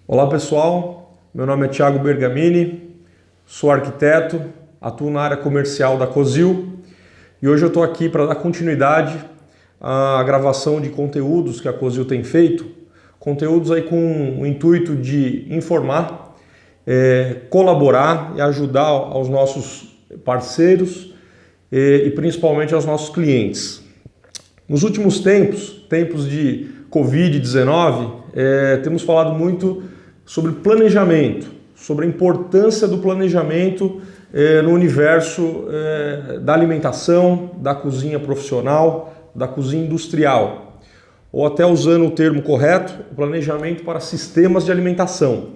Olá pessoal, meu nome é Thiago Bergamini, sou arquiteto, atuo na área comercial da Cozil e hoje eu estou aqui para dar continuidade à gravação de conteúdos que a Cozil tem feito, conteúdos aí com o intuito de informar, colaborar e ajudar aos nossos parceiros e principalmente aos nossos clientes. Nos últimos tempos de Covid-19, temos falado muito sobre planejamento, sobre a importância do planejamento no universo da alimentação, da cozinha profissional, da cozinha industrial, ou até usando o termo correto, o planejamento para sistemas de alimentação.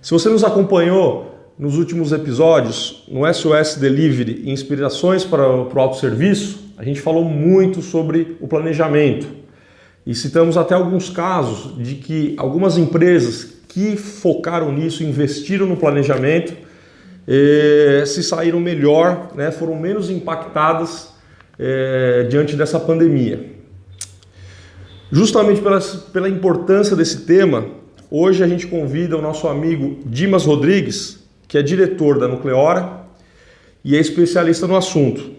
Se você nos acompanhou nos últimos episódios, no SOS Delivery Inspirações para o Autosserviço, a gente falou muito sobre o planejamento e citamos até alguns casos de que algumas empresas que focaram nisso, investiram no planejamento, se saíram melhor, né, foram menos impactadas diante dessa pandemia. Justamente pela importância desse tema, hoje a gente convida o nosso amigo Dimas Rodrigues, que é diretor da Nucleora e é especialista no assunto.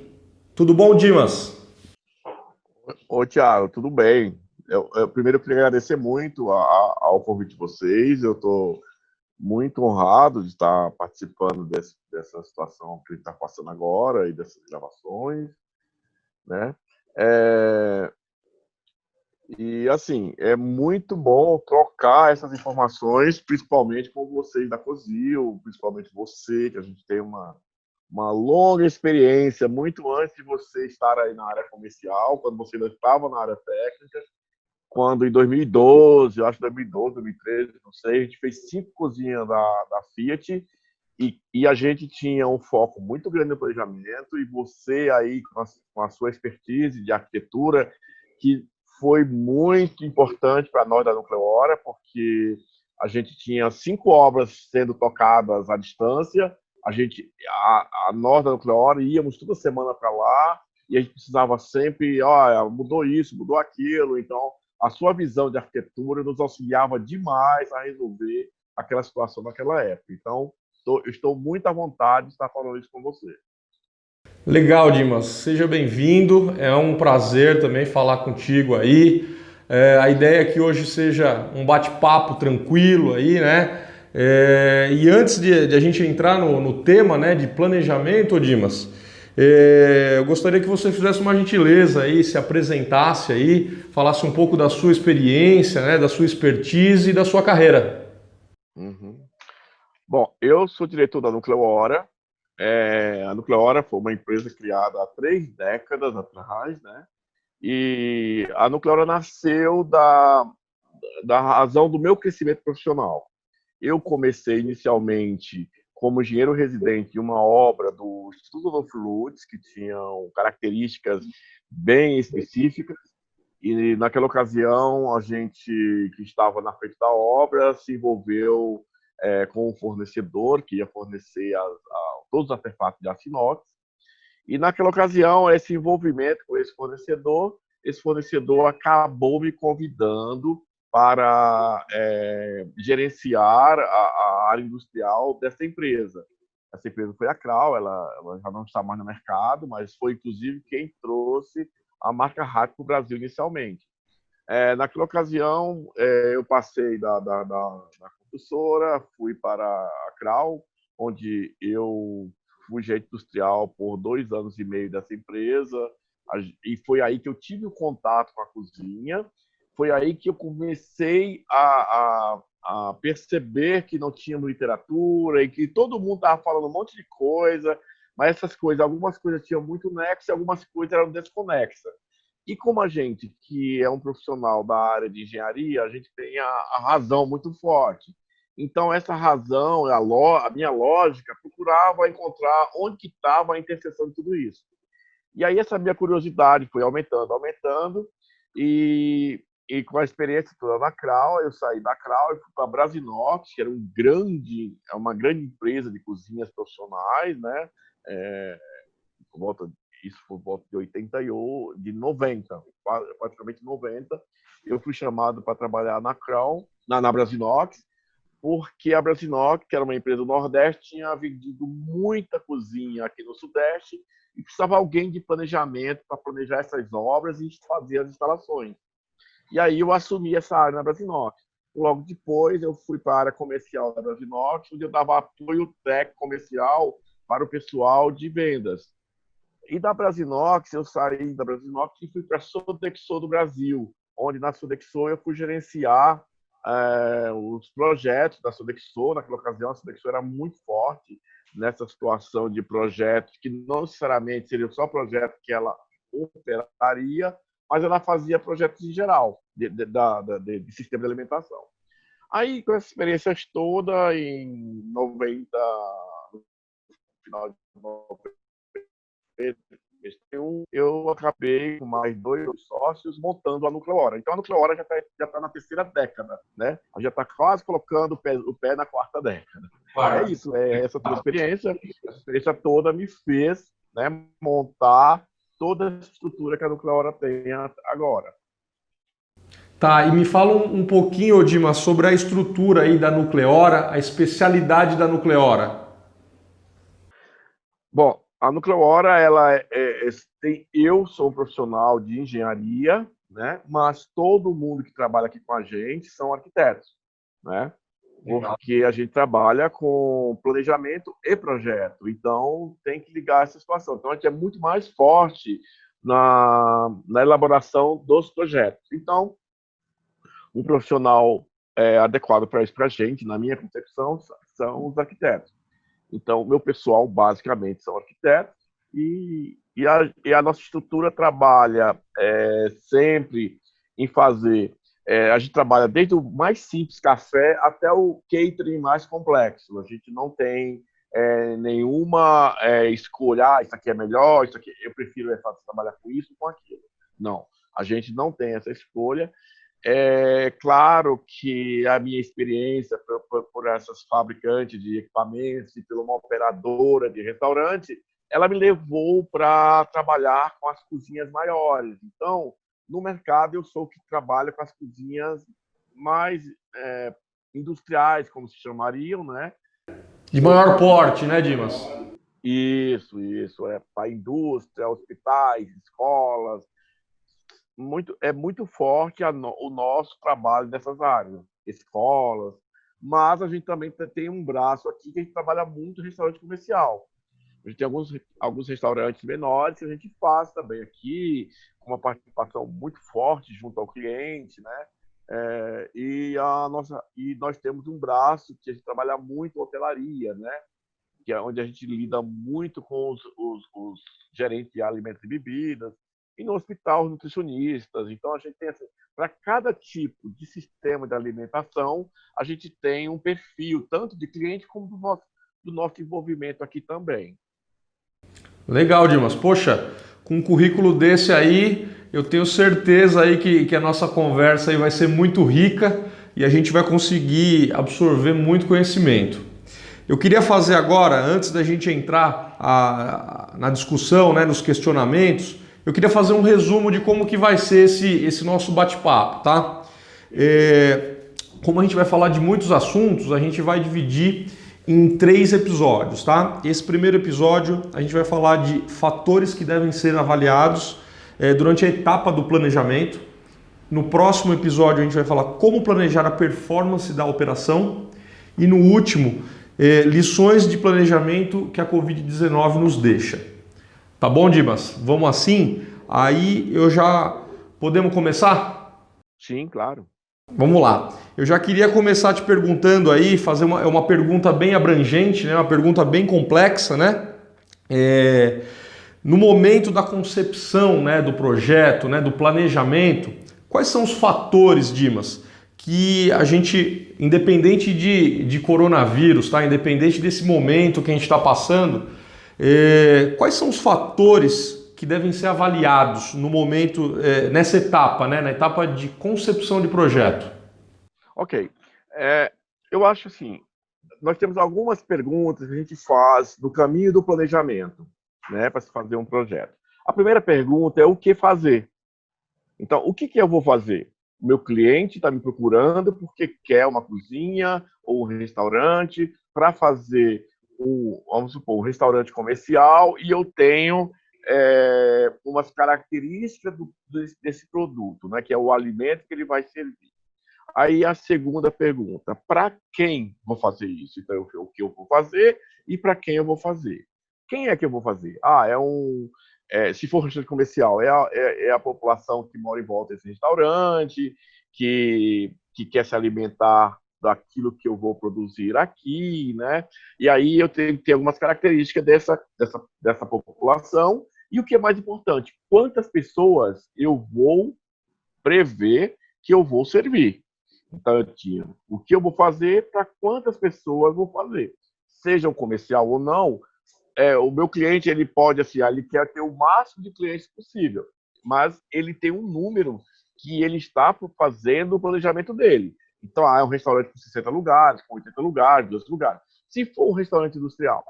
Tudo bom, Dimas? Ô, Thiago, tudo bem? Primeiro, eu queria agradecer muito ao convite de vocês. Eu estou muito honrado de estar participando dessa situação que a gente está passando agora e dessas gravações, né? É, e, assim, é muito bom trocar essas informações, principalmente com vocês da COSIL, principalmente você, que a gente tem uma longa experiência, muito antes de você estar aí na área comercial, quando você ainda estava na área técnica. Quando em 2012, eu acho 2012, 2013, não sei, a gente fez 5 cozinhas da Fiat e a gente tinha um foco muito grande no planejamento e você aí com a sua expertise de arquitetura, que foi muito importante para nós da Nucleora, porque a gente tinha 5 obras sendo tocadas à distância, nós da Nucleora íamos toda semana para lá e a gente precisava sempre, olha, mudou isso, mudou aquilo, então a sua visão de arquitetura nos auxiliava demais a resolver aquela situação naquela época. Então, estou muito à vontade de estar falando isso com você. Legal, Dimas. Seja bem-vindo. É um prazer também falar contigo aí. A ideia é que hoje seja um bate-papo tranquilo aí, né? E antes de a gente entrar no tema, né, de planejamento, Dimas, eu gostaria que você fizesse uma gentileza aí, se apresentasse aí, falasse um pouco da sua experiência, né, da sua expertise e da sua carreira. Uhum. Bom, eu sou diretor da Nucleora. A Nucleora foi uma empresa criada há 3 décadas atrás, né? E a Nucleora nasceu da razão do meu crescimento profissional. Eu comecei inicialmente como engenheiro residente de uma obra do Instituto of Fluids, que tinham características bem específicas, e naquela ocasião a gente que estava na frente da obra se envolveu com um fornecedor que ia fornecer todos os artefatos de aço inox, e naquela ocasião esse envolvimento com esse fornecedor acabou me convidando para gerenciar a área industrial dessa empresa. Essa empresa foi a Crown, ela já não está mais no mercado, mas foi inclusive quem trouxe a marca Hach para o Brasil inicialmente. Naquela ocasião, eu passei da construtora, fui para a Crown, onde eu fui gerente industrial por 2 anos e meio dessa empresa, e foi aí que eu tive o contato com a cozinha, foi aí que eu comecei a perceber que não tínhamos literatura e que todo mundo estava falando um monte de coisa, mas essas coisas, algumas coisas tinham muito nexo e algumas coisas eram desconexas. E como a gente, que é um profissional da área de engenharia, a gente tem a razão muito forte. Então, essa razão, a minha lógica, procurava encontrar onde que estava a interseção de tudo isso. E aí essa minha curiosidade foi aumentando, aumentando, e com a experiência toda na Crown, eu saí da Crown e fui para a Brasinox, que era uma grande empresa de cozinhas profissionais, né? É, por volta, isso foi por volta de 88, de 90, praticamente 90. Eu fui chamado para trabalhar na Crown na Brasinox, porque a Brasinox, que era uma empresa do Nordeste, tinha vendido muita cozinha aqui no Sudeste e precisava alguém de planejamento para planejar essas obras e fazer as instalações. E aí eu assumi essa área na Brasinox. Logo depois eu fui para a área comercial da Brasinox, onde eu dava apoio técnico comercial para o pessoal de vendas. E da Brasinox, eu saí da Brasinox e fui para a Sodexo do Brasil, onde na Sodexo eu fui gerenciar os projetos da Sodexo. Naquela ocasião, a Sodexo era muito forte nessa situação de projetos, que não necessariamente seriam só projetos que ela operaria, mas ela fazia projetos em geral, de sistema de alimentação. Aí, com essas experiências todas, em 90, no final de 90, eu acabei com mais 2 sócios montando a Nucleora. Então a Nucleora já tá na terceira década, né? A gente já está quase colocando o pé na quarta década. É isso, essa toda essa experiência toda me fez, né, montar toda a estrutura que a Nucleora tem agora. Tá, e me fala um pouquinho, Dimas, sobre a estrutura aí da Nucleora, a especialidade da Nucleora. Bom, a Nucleora, eu sou um profissional de engenharia, né? Mas todo mundo que trabalha aqui com a gente são arquitetos, né? Porque a gente trabalha com planejamento e projeto, então tem que ligar essa situação. Então a gente é muito mais forte na elaboração dos projetos. Então, um profissional adequado para isso para a gente, na minha concepção, são os arquitetos. Então, meu pessoal basicamente são arquitetos e a nossa estrutura trabalha sempre em fazer. A gente trabalha desde o mais simples café até o catering mais complexo. A gente não tem nenhuma escolha, isso aqui é melhor, isso aqui eu prefiro trabalhar com isso, com aquilo. Não, a gente não tem essa escolha. É claro que a minha experiência por essas fabricantes de equipamentos e por uma operadora de restaurante, ela me levou para trabalhar com as cozinhas maiores. Então, no mercado, eu sou o que trabalha com as cozinhas mais industriais, como se chamariam, né? De maior porte, né, Dimas? Isso. Para indústria, hospitais, escolas. É muito forte o nosso trabalho nessas áreas, escolas, mas a gente também tem um braço aqui que a gente trabalha muito em restaurante comercial. A gente tem alguns restaurantes menores que a gente faz também aqui, com uma participação muito forte junto ao cliente, né? E nós temos um braço que a gente trabalha muito hotelaria, né? Que é onde a gente lida muito com os gerentes de alimentos e bebidas, e no hospital, nutricionistas. Então, a gente tem assim, para cada tipo de sistema de alimentação, a gente tem um perfil, tanto de cliente como do nosso envolvimento aqui também. Legal, Dimas. Poxa, com um currículo desse aí, eu tenho certeza aí que a nossa conversa aí vai ser muito rica e a gente vai conseguir absorver muito conhecimento. Eu queria fazer agora, antes da gente entrar na discussão, né, nos questionamentos, eu queria fazer um resumo de como que vai ser esse nosso bate-papo, tá? Como a gente vai falar de muitos assuntos, a gente vai dividir em 3 episódios, tá? Esse primeiro episódio a gente vai falar de fatores que devem ser avaliados durante a etapa do planejamento. No próximo episódio a gente vai falar como planejar a performance da operação. E no último, lições de planejamento que a Covid-19 nos deixa. Tá bom, Dimas? Vamos assim? Aí podemos começar? Sim, claro. Vamos lá. Eu já queria começar te perguntando aí, fazer uma pergunta bem abrangente, né? Uma pergunta bem complexa, né? No momento da concepção, né, do projeto, né, do planejamento, quais são os fatores, Dimas, que a gente, independente de coronavírus, tá? Independente desse momento que a gente está passando, quais são os fatores que devem ser avaliados no momento, nessa etapa, né? Na etapa de concepção de projeto? Ok. Eu acho assim, nós temos algumas perguntas que a gente faz no caminho do planejamento, né, para se fazer um projeto. A primeira pergunta é o que fazer. Então, o que eu vou fazer? O meu cliente está me procurando porque quer uma cozinha ou um restaurante para fazer vamos supor, um restaurante comercial e eu tenho umas características desse produto, né, que é o alimento que ele vai servir. Aí a segunda pergunta, para quem vou fazer isso? Então, o que eu vou fazer e para quem eu vou fazer? Quem é que eu vou fazer? Se for um restaurante comercial, é a população que mora em volta desse restaurante, que quer se alimentar daquilo que eu vou produzir aqui, né? E aí eu tenho que ter algumas características dessa população. E o que é mais importante, quantas pessoas eu vou prever que eu vou servir? Então eu tinha o que eu vou fazer, para quantas pessoas eu vou fazer. Seja um comercial ou não, o meu cliente, ele pode, assim, ele quer ter o máximo de clientes possível, mas ele tem um número que ele está fazendo o planejamento dele. Então, é um restaurante com 60 lugares, com 80 lugares, 2 lugares. Se for um restaurante industrial,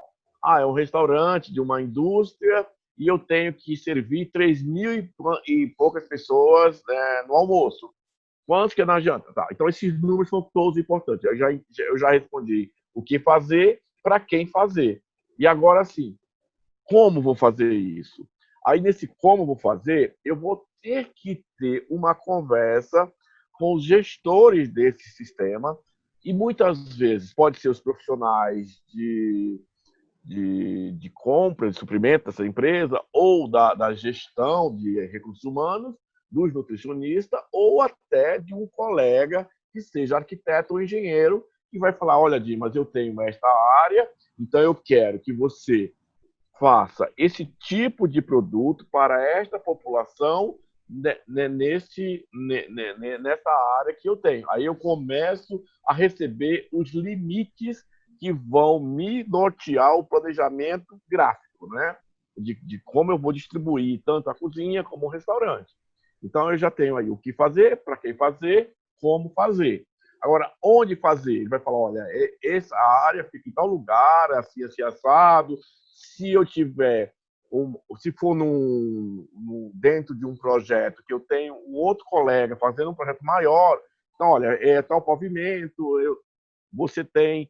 é um restaurante de uma indústria e eu tenho que servir 3.000 e poucas pessoas, né, no almoço. Quantos que é na janta? Tá. Então, esses números são todos importantes. Eu já respondi o que fazer, para quem fazer. E agora sim, como vou fazer isso? Aí, nesse como vou fazer, eu vou ter que ter uma conversa com os gestores desse sistema, e muitas vezes pode ser os profissionais de compra, de suprimento dessa empresa, ou da gestão de recursos humanos, dos nutricionistas, ou até de um colega que seja arquiteto ou engenheiro, que vai falar, olha, Dimas, eu tenho esta área, então eu quero que você faça esse tipo de produto para esta população nessa área que eu tenho. Aí eu começo a receber os limites que vão me nortear o planejamento gráfico, né? De como eu vou distribuir tanto a cozinha como o restaurante. Então eu já tenho aí o que fazer, para quem fazer, como fazer. Agora, onde fazer? Ele vai falar, olha, essa área fica em tal lugar, assim, assim, assado. Se eu tiver, se for dentro de um projeto que eu tenho um outro colega fazendo um projeto maior, então, olha, é tal pavimento, você tem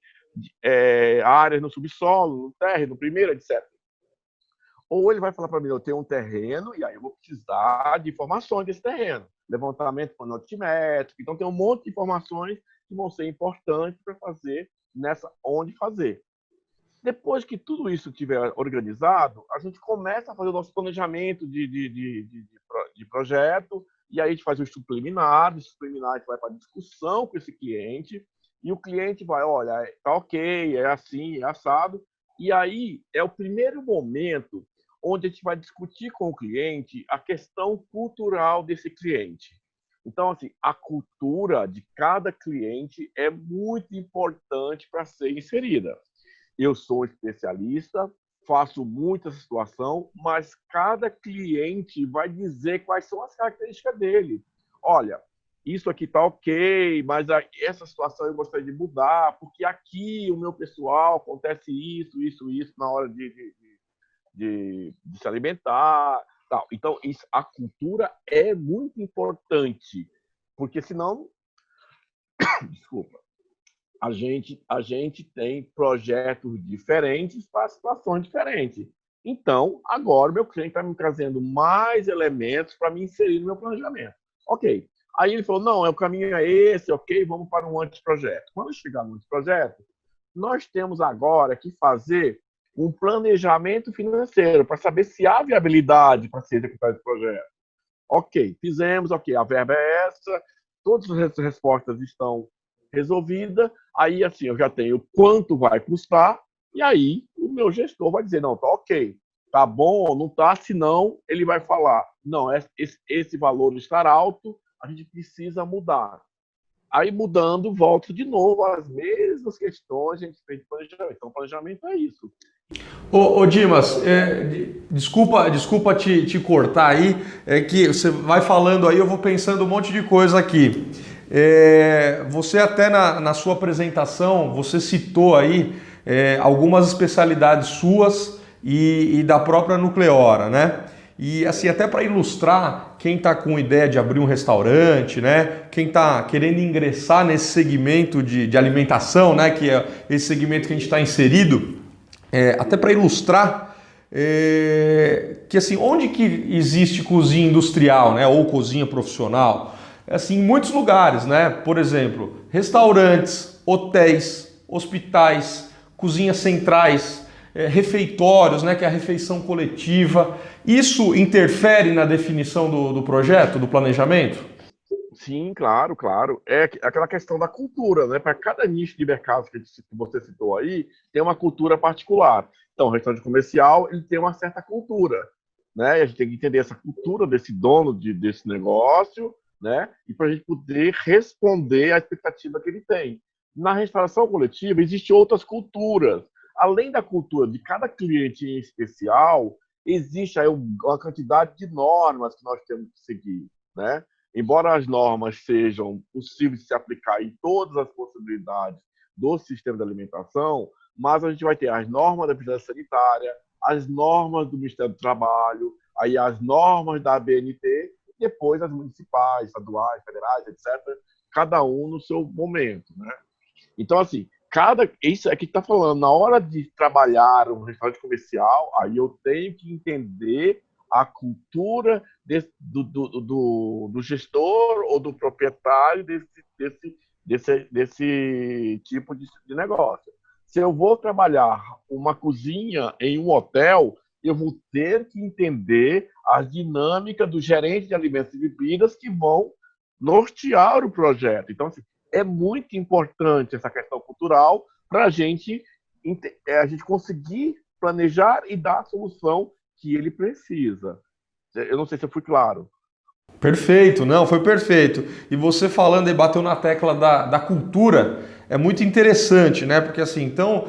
áreas no subsolo, no térreo, no primeiro, etc. Ou ele vai falar para mim, eu tenho um terreno e aí eu vou precisar de informações desse terreno. Levantamento fonotimétrico. Então, tem um monte de informações que vão ser importantes para fazer onde fazer. Depois que tudo isso estiver organizado, a gente começa a fazer o nosso planejamento de projeto, e aí a gente faz o estudo preliminar, a gente vai para a discussão com esse cliente, e o cliente vai, olha, tá ok, é assim, é assado, e aí é o primeiro momento onde a gente vai discutir com o cliente a questão cultural desse cliente. Então, assim, a cultura de cada cliente é muito importante para ser inserida. Eu sou especialista, faço muita situação, mas cada cliente vai dizer quais são as características dele. Olha, isso aqui está ok, mas essa situação eu gostaria de mudar, porque aqui o meu pessoal acontece isso na hora de se alimentar. Tal. Então, a cultura é muito importante, porque senão, desculpa, a gente tem projetos diferentes para situações diferentes. Então, agora o meu cliente está me trazendo mais elementos para me inserir no meu planejamento. Ok. Aí ele falou, não, o caminho é esse, ok, vamos para um anteprojeto. Quando chegar no anteprojeto, nós temos agora que fazer um planejamento financeiro para saber se há viabilidade para ser executado esse projeto. Ok, fizemos, ok, a verba é essa, todas as respostas estão resolvidas, aí assim, eu já tenho quanto vai custar, e aí o meu gestor vai dizer, não, tá ok, tá bom ou não tá, senão ele vai falar, não, esse valor está alto, a gente precisa mudar. Aí mudando, volta de novo às mesmas questões, a gente fez planejamento. Então, planejamento é isso. Ô Dimas, desculpa te cortar aí, é que você vai falando aí, eu vou pensando um monte de coisa aqui. Você até na sua apresentação, você citou aí algumas especialidades suas e da própria Nucleora, né? E assim, até para ilustrar quem está com ideia de abrir um restaurante, né? Quem está querendo ingressar nesse segmento de alimentação, né? Que é esse segmento que a gente está inserido, até para ilustrar que assim, onde que existe cozinha industrial, né? Ou cozinha profissional? Assim, em muitos lugares, né? Por exemplo, restaurantes, hotéis, hospitais, cozinhas centrais, refeitórios, né? Que é a refeição coletiva. Isso interfere na definição do projeto, do planejamento? Sim, claro, claro. É aquela questão da cultura, né? Para cada nicho de mercado que você citou aí, tem uma cultura particular. Então, o restaurante comercial, ele tem uma certa cultura, né? E a gente tem que entender essa cultura desse dono desse negócio, né? E para a gente poder responder à expectativa que ele tem. Na restauração coletiva, existem outras culturas. Além da cultura de cada cliente em especial, existe aí uma quantidade de normas que nós temos que seguir, né? Embora as normas sejam possíveis de se aplicar em todas as possibilidades do sistema de alimentação, mas a gente vai ter as normas da vigilância sanitária, as normas do Ministério do Trabalho, aí as normas da ABNT, e depois as municipais, estaduais, federais, etc., cada um no seu momento, né? Então, assim, isso é que está falando, na hora de trabalhar um restaurante comercial, aí eu tenho que entender a cultura do gestor ou do proprietário desse tipo de negócio. Se eu vou trabalhar uma cozinha em um hotel, eu vou ter que entender a dinâmica do gerente de alimentos e bebidas que vão nortear o projeto. Então, assim, é muito importante essa questão cultural para a gente conseguir planejar e dar a solução que ele precisa. Eu não sei se eu fui claro. Perfeito, não, foi perfeito. E você falando e bateu na tecla da cultura, é muito interessante, né? Porque assim, então,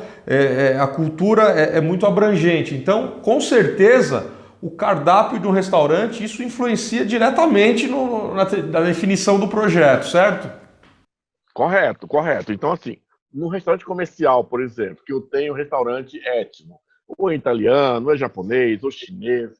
a cultura é muito abrangente. Então, com certeza, o cardápio de um restaurante, isso influencia diretamente na definição do projeto, certo? Correto, correto. Então, assim, no restaurante comercial, por exemplo, que eu tenho um restaurante étnico, ou é italiano, ou é japonês, ou chinês,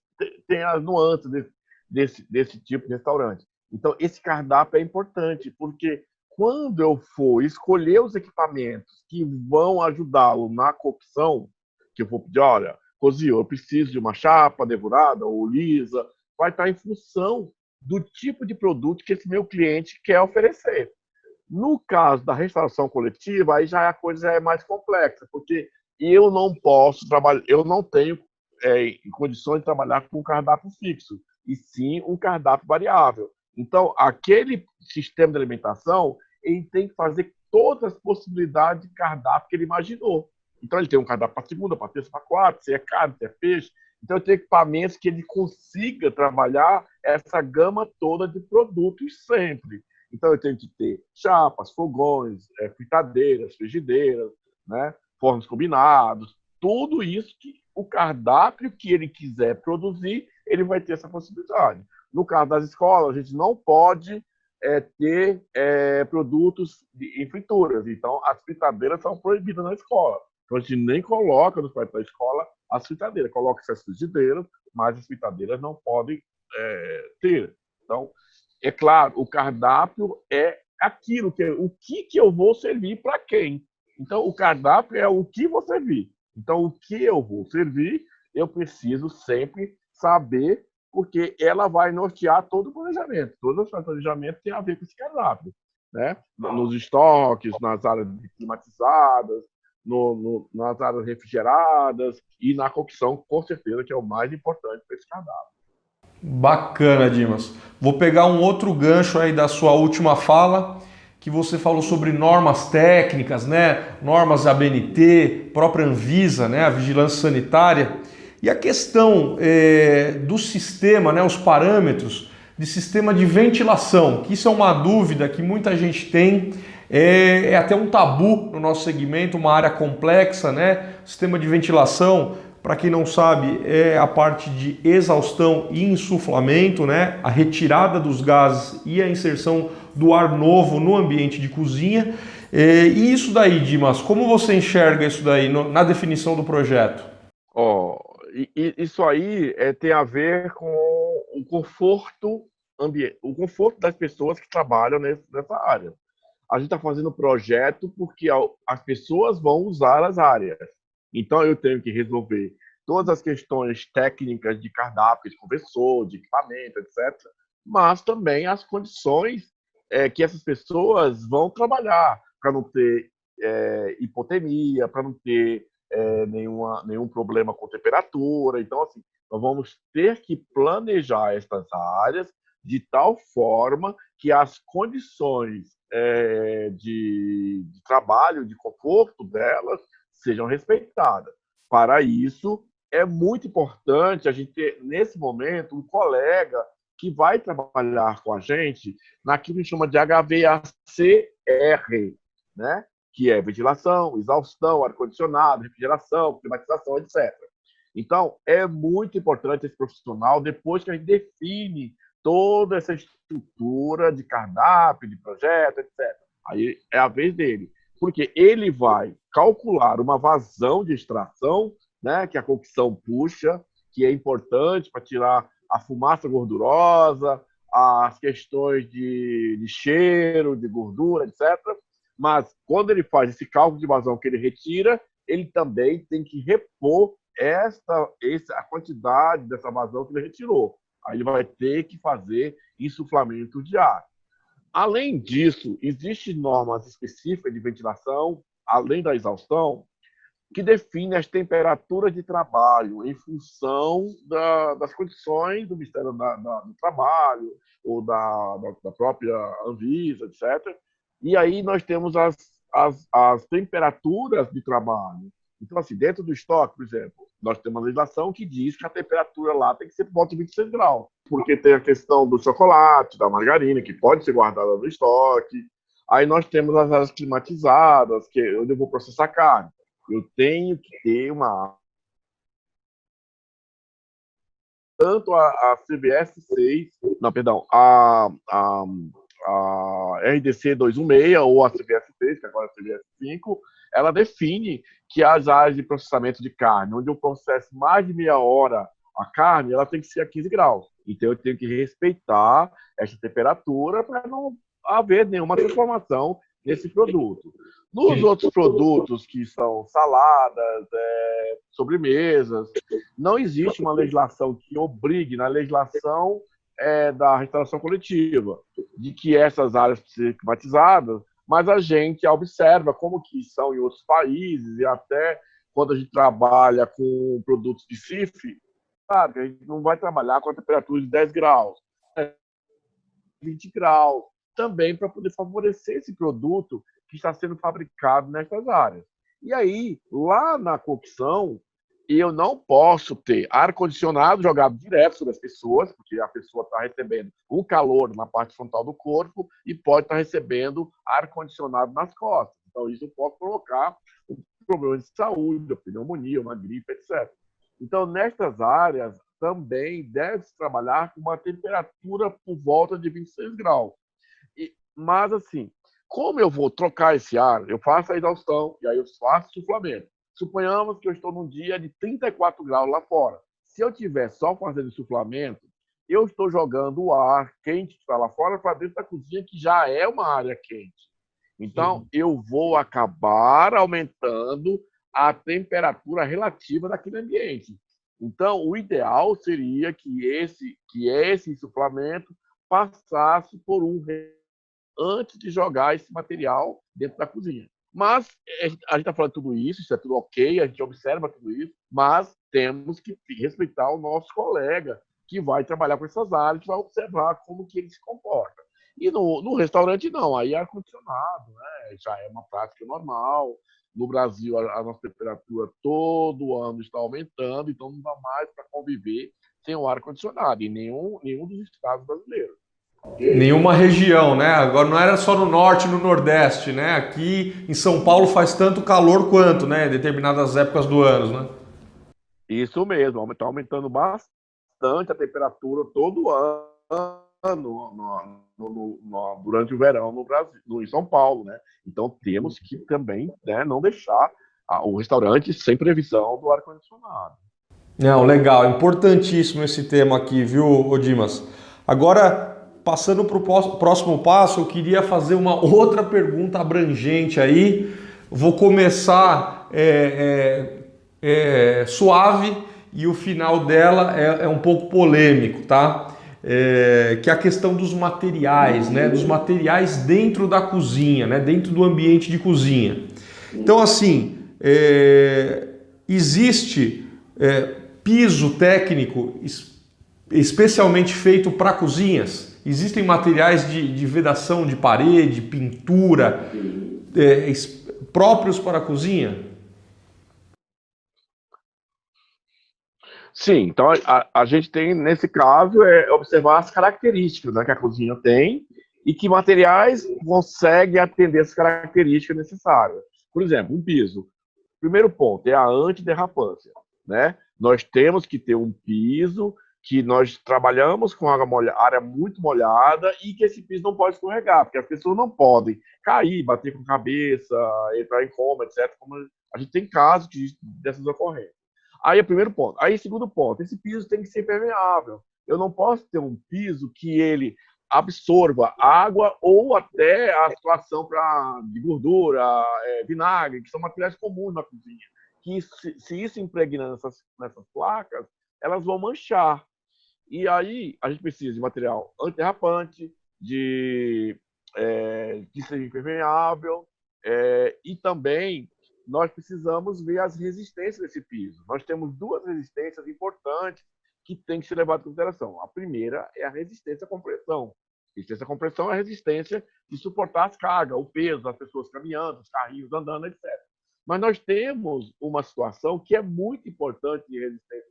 tem as nuances desse tipo de restaurante. Então, esse cardápio é importante, porque quando eu for escolher os equipamentos que vão ajudá-lo na cocção, que eu vou pedir, olha, cozinheiro, eu preciso de uma chapa devorada ou lisa, vai estar em função do tipo de produto que esse meu cliente quer oferecer. No caso da restauração coletiva, aí já a coisa é mais complexa, porque eu não posso trabalhar, eu não tenho condições de trabalhar com um cardápio fixo, e sim um cardápio variável. Então, aquele sistema de alimentação, ele tem que fazer todas as possibilidades de cardápio que ele imaginou. Então, ele tem um cardápio para segunda, para terça, para quarta, se é carne, se é peixe. Então, eu tenho equipamentos que ele consiga trabalhar essa gama toda de produtos sempre. Então, eu tenho que ter chapas, fogões, fritadeiras, frigideiras, né, fornos combinados, tudo isso que o cardápio que ele quiser produzir, ele vai ter essa possibilidade. No caso das escolas, a gente não pode ter produtos em frituras. Então, as fritadeiras são proibidas na escola. Então, a gente nem coloca nos pratos da escola as fritadeiras. Coloca essas frigideiras, mas as fritadeiras não podem ter. Então, é claro, o cardápio é aquilo, o que eu vou servir para quem. Então, o cardápio é o que vou servir. Então, o que eu vou servir, eu preciso sempre saber, porque ela vai nortear todo o planejamento. Todo o planejamento tem a ver com esse cardápio, né? Nos estoques, nas áreas climatizadas, nas áreas refrigeradas e na cocção, com certeza, que é o mais importante para esse cardápio. Bacana, Dimas. Vou pegar um outro gancho aí da sua última fala, que você falou sobre normas técnicas, né? Normas ABNT, própria Anvisa, né? A vigilância sanitária. E a questão do sistema, né? Os parâmetros de sistema de ventilação, que isso é uma dúvida que muita gente tem, é até um tabu no nosso segmento, uma área complexa, né? Sistema de ventilação, para quem não sabe, é a parte de exaustão e insuflamento, né? A retirada dos gases e a inserção do ar novo no ambiente de cozinha. E isso daí, Dimas, como você enxerga isso daí na definição do projeto? Isso aí tem a ver com o conforto o conforto das pessoas que trabalham nessa área. A gente está fazendo projeto porque as pessoas vão usar as áreas. Então, eu tenho que resolver todas as questões técnicas de cardápio, de conversor, de equipamento, etc., mas também as condições que essas pessoas vão trabalhar para não ter hipotermia, para não ter nenhum problema com temperatura. Então, assim, nós vamos ter que planejar essas áreas de tal forma que as condições de trabalho, de conforto delas, sejam respeitadas. Para isso, é muito importante a gente ter, nesse momento, um colega que vai trabalhar com a gente naquilo que a gente chama de HVACR, né? Que é ventilação, exaustão, ar-condicionado, refrigeração, climatização, etc. Então, é muito importante esse profissional, depois que a gente define toda essa estrutura de cardápio, de projeto, etc. Aí é a vez dele. Porque ele vai calcular uma vazão de extração, né, que a cocção puxa, que é importante para tirar a fumaça gordurosa, as questões de cheiro, de gordura, etc. Mas quando ele faz esse cálculo de vazão que ele retira, ele também tem que repor a quantidade dessa vazão que ele retirou. Aí ele vai ter que fazer insuflamento de ar. Além disso, existem normas específicas de ventilação, além da exaustão, que definem as temperaturas de trabalho em função das condições do Ministério do Trabalho ou da própria Anvisa, etc. E aí nós temos as temperaturas de trabalho. Então, assim, dentro do estoque, por exemplo, nós temos uma legislação que diz que a temperatura lá tem que ser por volta de 26 graus, porque tem a questão do chocolate, da margarina, que pode ser guardada no estoque. Aí nós temos as áreas climatizadas, que é onde eu vou processar carne. Eu tenho que ter tanto a CBS 6, não, perdão, a RDC 216 ou a CBS 6, que agora é a CBS 5, ela define que as áreas de processamento de carne, onde eu processo mais de meia hora a carne, ela tem que ser a 15 graus. Então, eu tenho que respeitar essa temperatura para não haver nenhuma transformação nesse produto. Nos outros produtos, que são saladas, sobremesas, não existe uma legislação que obrigue, na legislação da restauração coletiva, de que essas áreas precisam ser climatizadas, mas a gente observa como que são em outros países, e até quando a gente trabalha com produtos de CIF, claro, a gente não vai trabalhar com a temperatura de 10 graus, 20 graus, também para poder favorecer esse produto que está sendo fabricado nessas áreas. E aí, lá na cocção, eu não posso ter ar-condicionado jogado direto sobre as pessoas, porque a pessoa está recebendo um calor na parte frontal do corpo e pode estar recebendo ar-condicionado nas costas. Então, isso pode provocar um problema de saúde, uma pneumonia, uma gripe, etc. Então, nestas áreas, também deve-se trabalhar com uma temperatura por volta de 26 graus. Mas, assim, como eu vou trocar esse ar, eu faço a exaustão e aí eu faço suflamento. Suponhamos que eu estou num dia de 34 graus lá fora. Se eu estiver só fazendo suflamento, eu estou jogando o ar quente que está lá fora para dentro da cozinha, que já é uma área quente. Então, eu vou acabar aumentando a temperatura relativa daquele ambiente. Então, o ideal seria que esse insuflamento passasse por antes de jogar esse material dentro da cozinha. Mas a gente está falando tudo isso é tudo ok, a gente observa tudo isso, mas temos que respeitar o nosso colega que vai trabalhar com essas áreas, que vai observar como que ele se comporta. E no restaurante, não, aí é ar-condicionado, né? Já é uma prática normal. No Brasil, a nossa temperatura todo ano está aumentando, então não dá mais para conviver sem o ar-condicionado, em nenhum dos estados brasileiros. Nenhuma região, né? Agora não era só no norte e no nordeste, né? Aqui em São Paulo faz tanto calor quanto, né? Em determinadas épocas do ano, né? Isso mesmo, está aumentando bastante a temperatura todo ano durante o verão no Brasil, em São Paulo, né? Então temos que também, né, não deixar o restaurante sem previsão do ar-condicionado. Não, legal, importantíssimo esse tema aqui, viu, ô Dimas? Agora, passando para o próximo passo, eu queria fazer uma outra pergunta abrangente aí. Vou começar suave e o final dela é um pouco polêmico, tá? Que é a questão dos materiais, né? Dos materiais dentro da cozinha, né? Dentro do ambiente de cozinha. Então, assim, existe piso técnico especialmente feito para cozinhas? Existem materiais de vedação de parede, pintura, próprios para a cozinha? Sim, então a gente tem, nesse caso, observar as características, né, que a cozinha tem e que materiais conseguem atender essas características necessárias. Por exemplo, um piso. Primeiro ponto é a antiderrapância, né? Nós temos que ter um piso que nós trabalhamos com área muito molhada e que esse piso não pode escorregar, porque as pessoas não podem cair, bater com a cabeça, entrar em coma, etc. Como a gente tem casos dessas ocorrências. Aí é o primeiro ponto. Aí, segundo ponto, esse piso tem que ser permeável. Eu não posso ter um piso que ele absorva água ou até a situação de gordura, vinagre, que são materiais comuns na cozinha. Que se isso impregnar nessas placas, elas vão manchar. E aí a gente precisa de material antiderrapante, que seja impermeável, e também nós precisamos ver as resistências desse piso. Nós temos duas resistências importantes que tem que ser levadas em consideração. A primeira é a resistência à compressão. Resistência à compressão é a resistência de suportar as cargas, o peso das pessoas caminhando, os carrinhos andando, etc. Mas nós temos uma situação que é muito importante de resistência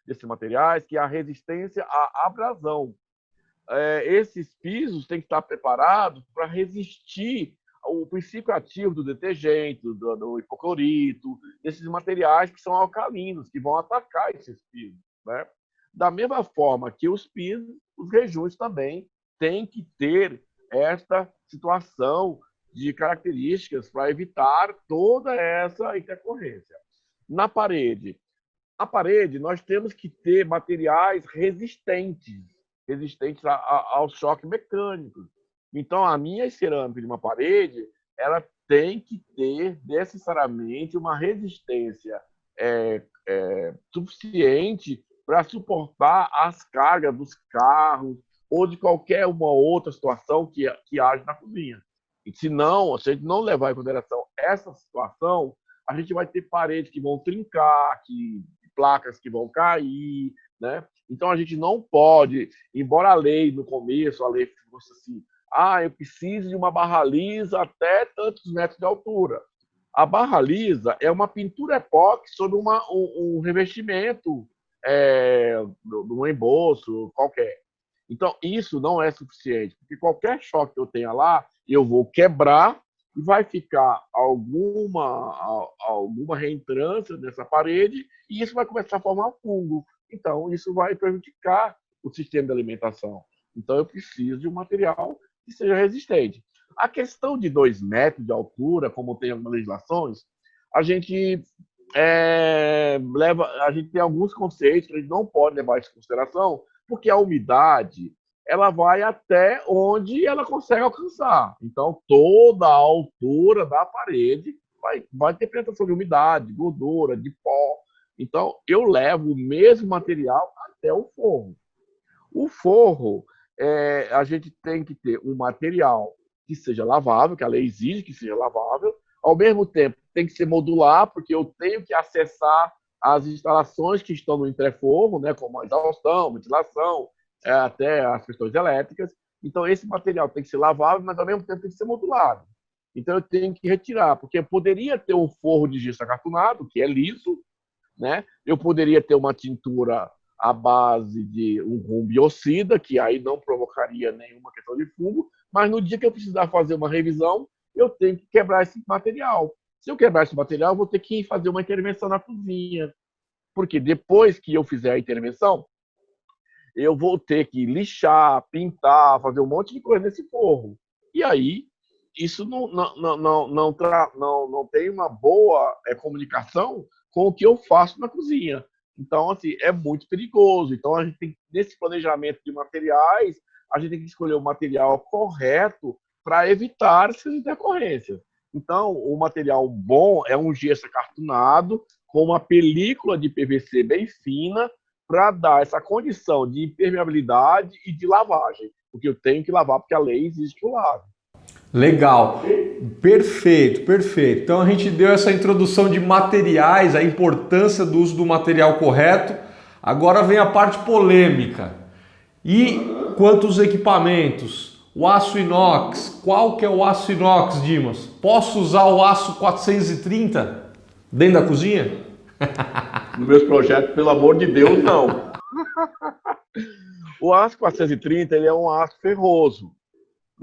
desses materiais, que é a resistência à abrasão. Esses pisos têm que estar preparados para resistir ao princípio ativo do detergente, do hipoclorito, desses materiais que são alcalinos, que vão atacar esses pisos, né? Da mesma forma que os pisos, os rejuntos também têm que ter esta situação de características para evitar toda essa intercorrência. Na parede, a parede, nós temos que ter materiais resistentes ao choque mecânico. Então, a minha cerâmica de uma parede, ela tem que ter necessariamente uma resistência suficiente para suportar as cargas dos carros ou de qualquer uma outra situação que age na cozinha. E se a gente não levar em consideração essa situação, a gente vai ter paredes que vão trincar, placas que vão cair, né? Então a gente não pode, embora a lei no começo, a lei fosse assim, eu preciso de uma barra lisa até tantos metros de altura. A barra lisa é uma pintura epóxi sobre um revestimento de um embolso qualquer. Então isso não é suficiente, porque qualquer choque que eu tenha lá, eu vou quebrar e vai ficar alguma reentrância nessa parede e isso vai começar a formar fungo. Então, isso vai prejudicar o sistema de alimentação. Então, eu preciso de um material que seja resistente. A questão de 2 metros de altura, como tem algumas legislações, a gente a gente tem alguns conceitos que a gente não pode levar isso em consideração, porque a umidade ela vai até onde ela consegue alcançar. Então, toda a altura da parede vai ter penetração de umidade, gordura, de pó. Então, eu levo o mesmo material até o forro. O forro, a gente tem que ter um material que seja lavável, que a lei exige que seja lavável. Ao mesmo tempo, tem que ser modular, porque eu tenho que acessar as instalações que estão no entreforro, né, como a exaustão, ventilação, até as questões elétricas. Então, esse material tem que ser lavável, mas ao mesmo tempo tem que ser modulado. Então, eu tenho que retirar, porque eu poderia ter um forro de gesso acartonado, que é liso, né? Eu poderia ter uma tintura à base de um rum biocida, que aí não provocaria nenhuma questão de fungo, mas no dia que eu precisar fazer uma revisão, eu tenho que quebrar esse material. Se eu quebrar esse material, eu vou ter que fazer uma intervenção na cozinha. Porque depois que eu fizer a intervenção, eu vou ter que lixar, pintar, fazer um monte de coisa nesse forro. E aí, isso não tem uma boa comunicação com o que eu faço na cozinha. Então, assim, é muito perigoso. Então, a gente tem, nesse planejamento de materiais, a gente tem que escolher o material correto para evitar essas intercorrências. Então, o material bom é um gesso acartonado com uma película de PVC bem fina para dar essa condição de impermeabilidade e de lavagem, porque eu tenho que lavar porque a lei exige que eu lave. Legal, perfeito, perfeito. Então a gente deu essa introdução de materiais, a importância do uso do material correto. Agora vem a parte polêmica. E quanto aos equipamentos? O aço inox, qual que é o aço inox, Dimas? Posso usar o aço 430 dentro da cozinha? Nos meus projetos, pelo amor de Deus, não. O aço 430 ele é um aço ferroso.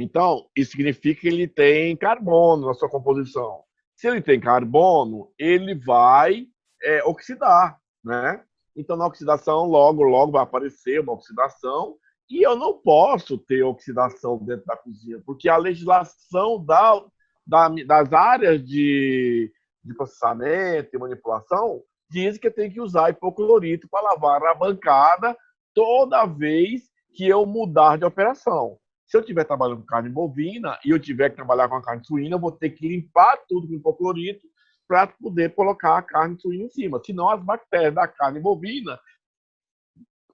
Então, isso significa que ele tem carbono na sua composição. Se ele tem carbono, ele vai oxidar, né? Então, na oxidação, logo vai aparecer uma oxidação, e eu não posso ter oxidação dentro da cozinha, porque a legislação das áreas de processamento e manipulação diz que eu tenho que usar hipoclorito para lavar a bancada toda vez que eu mudar de operação. Se eu estiver trabalhando com carne bovina e eu tiver que trabalhar com a carne suína, eu vou ter que limpar tudo com hipoclorito para poder colocar a carne suína em cima. Senão as bactérias da carne bovina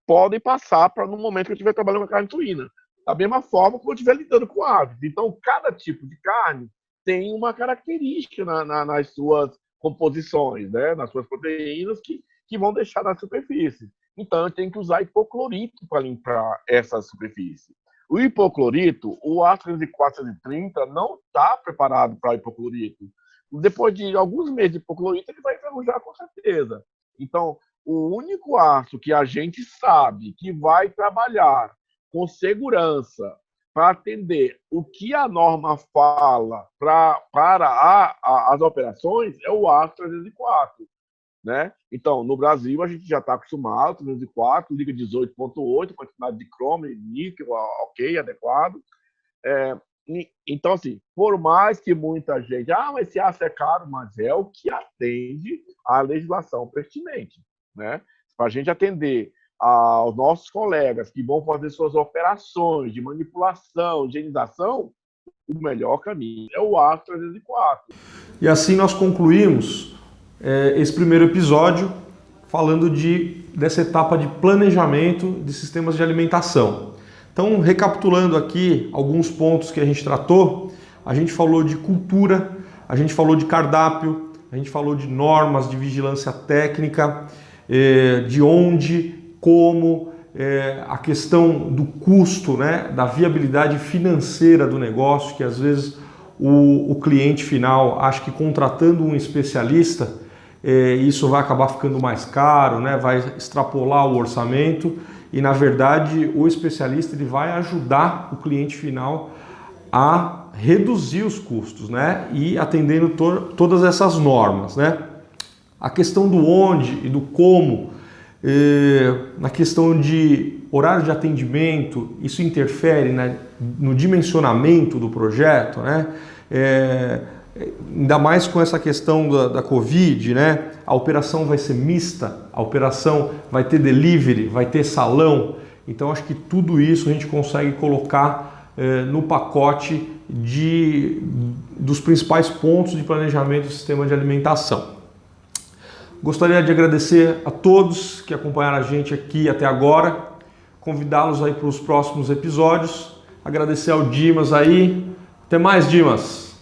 podem passar para no momento que eu estiver trabalhando com a carne suína. Da mesma forma que eu estiver lidando com aves. Então, cada tipo de carne tem uma característica nas suas composições, né? Nas suas proteínas que vão deixar na superfície. Então, eu tenho que usar hipoclorito para limpar essa superfície. O hipoclorito, o aço 430 não está preparado para hipoclorito. Depois de alguns meses de hipoclorito, ele vai enferrujar com certeza. Então, o único aço que a gente sabe que vai trabalhar com segurança para atender o que a norma fala para as operações é o aço 304. Né? Então, no Brasil, a gente já está acostumado, 304, liga 18.8, quantidade de cromo e níquel, ok, adequado. Então, assim, por mais que muita gente, mas esse aço é caro, mas é o que atende à legislação pertinente. Né? Para a gente atender aos nossos colegas que vão fazer suas operações de manipulação, higienização, o melhor caminho é o aço 304. E assim nós concluímos esse primeiro episódio falando dessa etapa de planejamento de sistemas de alimentação. Então, recapitulando aqui alguns pontos que a gente tratou, a gente falou de cultura, a gente falou de cardápio, a gente falou de normas de vigilância técnica, de onde, como, a questão do custo, né, da viabilidade financeira do negócio, que às vezes o cliente final acha que contratando um especialista isso vai acabar ficando mais caro, né? Vai extrapolar o orçamento e, na verdade, o especialista ele vai ajudar o cliente final a reduzir os custos, né? E atendendo todas essas normas, né? A questão do onde e do como, na questão de horário de atendimento, isso interfere, né, no dimensionamento do projeto, né? Ainda mais com essa questão da Covid, né? A operação vai ser mista, a operação vai ter delivery, vai ter salão. Então acho que tudo isso a gente consegue colocar no pacote dos principais pontos de planejamento do sistema de alimentação. Gostaria de agradecer a todos que acompanharam a gente aqui até agora, convidá-los aí para os próximos episódios, agradecer ao Dimas aí. Até mais, Dimas!